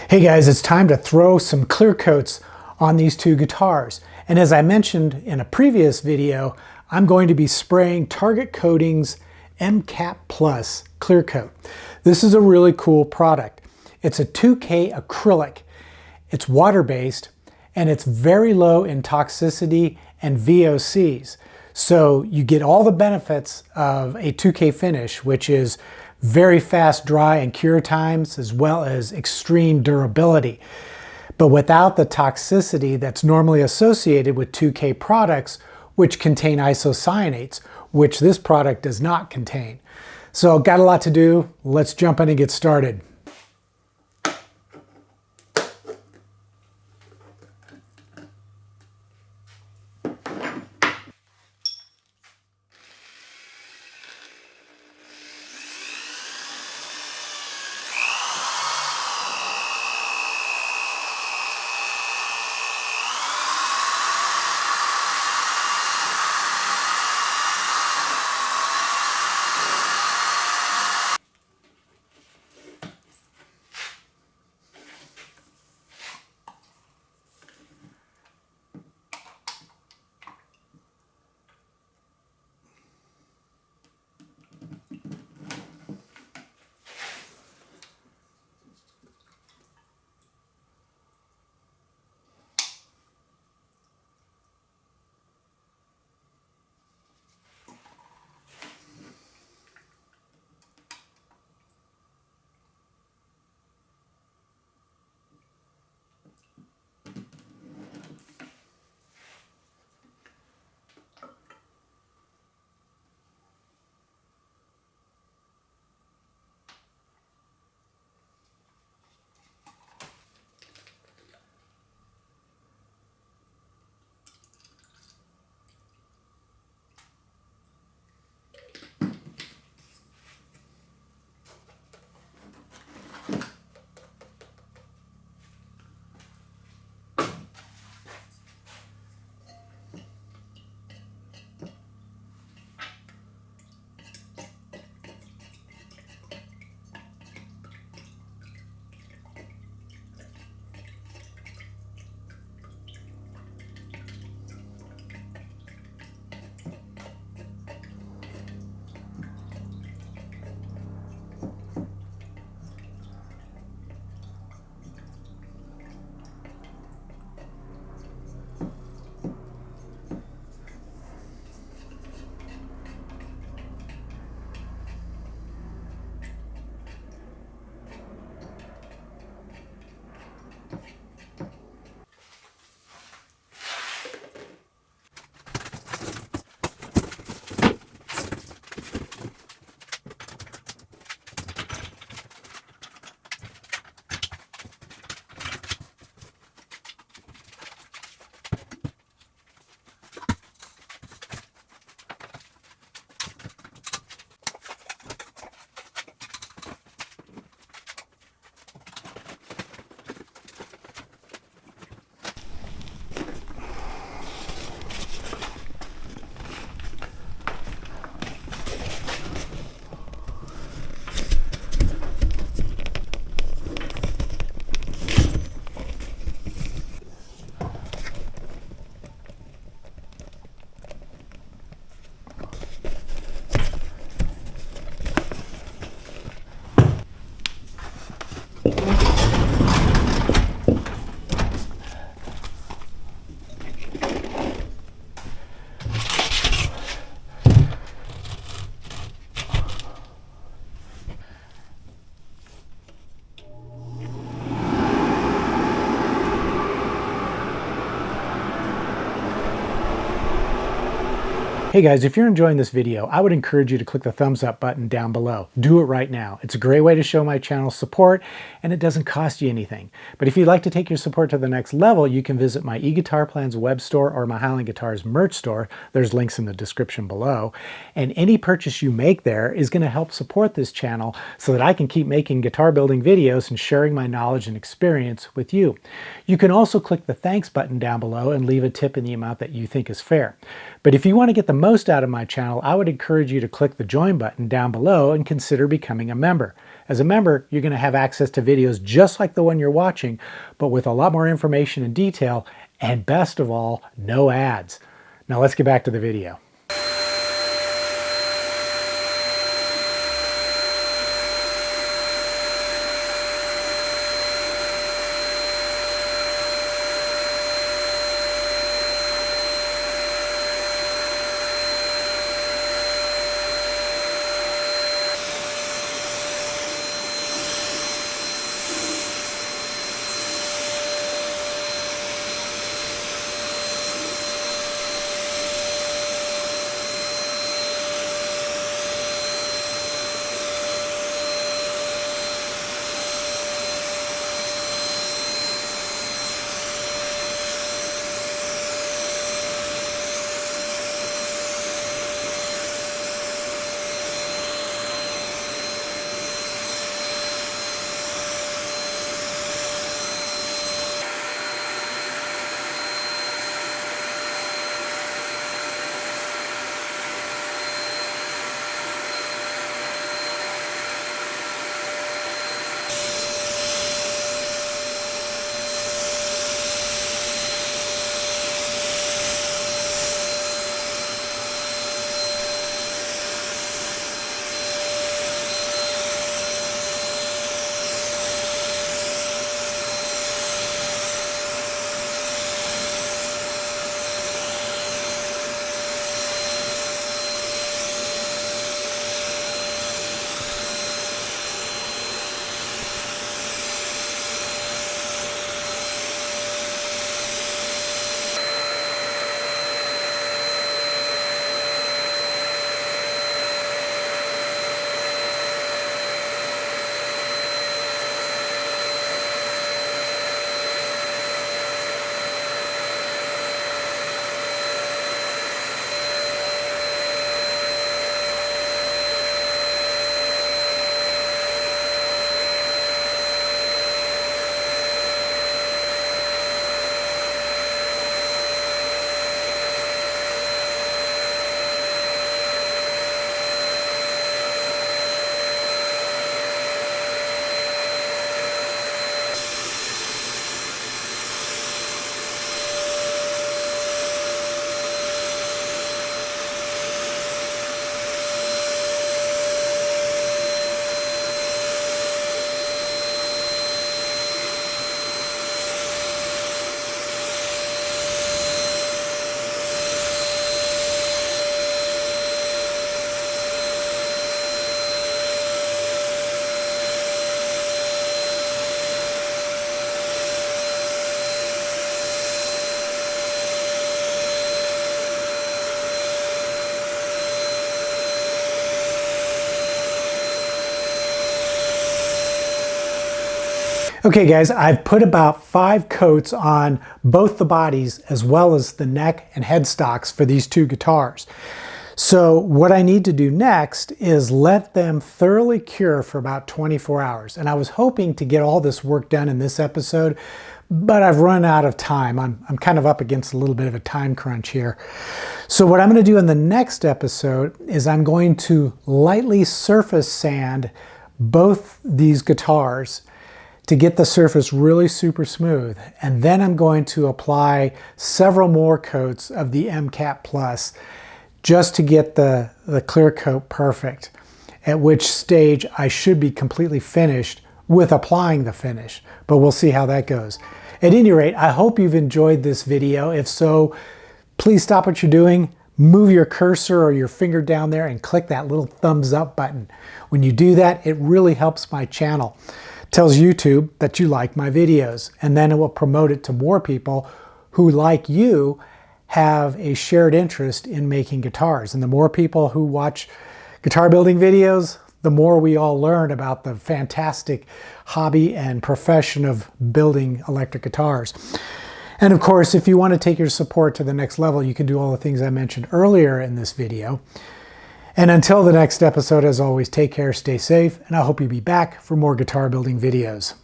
Hey guys, it's time to throw some clear coats on these two guitars. And as I mentioned in a previous video, I'm going to be spraying Target Coatings EMCAT Plus clear coat. This is a really cool product. It's a 2K acrylic. It's water-based and it's very low in toxicity and VOCs. So you get all the benefits of a 2K finish, which is very fast dry and cure times, as well as extreme durability. But without the toxicity that's normally associated with 2K products, which contain isocyanates, which this product does not contain. So got a lot to do. Let's jump in and get started. Hey guys, if you're enjoying this video, I would encourage you to click the thumbs up button down below. Do it right now. It's a great way to show my channel support and it doesn't cost you anything. But if you'd like to take your support to the next level, you can visit my eGuitar Plans web store or my Highland Guitars merch store. There's links in the description below. And any purchase you make there is going to help support this channel so that I can keep making guitar building videos and sharing my knowledge and experience with you. You can also click the thanks button down below and leave a tip in the amount that you think is fair. But if you want to get the most out of my channel, I would encourage you to click the join button down below and consider becoming a member. As a member, you're going to have access to videos just like the one you're watching, but with a lot more information and detail, and best of all, no ads. Now let's get back to the video. Okay guys, I've put about 5 coats on both the bodies as well as the neck and headstocks for these two guitars. So what I need to do next is let them thoroughly cure for about 24 hours. And I was hoping to get all this work done in this episode, but I've run out of time. I'm kind of up against a little bit of a time crunch here. So what I'm going to do in the next episode is I'm going to lightly surface sand both these guitars to get the surface really super smooth. And then I'm going to apply several more coats of the EMCAT Plus just to get the clear coat perfect, at which stage I should be completely finished with applying the finish, but we'll see how that goes. At any rate, I hope you've enjoyed this video. If so, please stop what you're doing, move your cursor or your finger down there and click that little thumbs up button. When you do that, it really helps my channel. It tells YouTube that you like my videos, and then it will promote it to more people who, like you, have a shared interest in making guitars. And the more people who watch guitar building videos, the more we all learn about the fantastic hobby and profession of building electric guitars. And of course, if you want to take your support to the next level, you can do all the things I mentioned earlier in this video. And until the next episode, as always, take care, stay safe, and I hope you'll be back for more guitar building videos.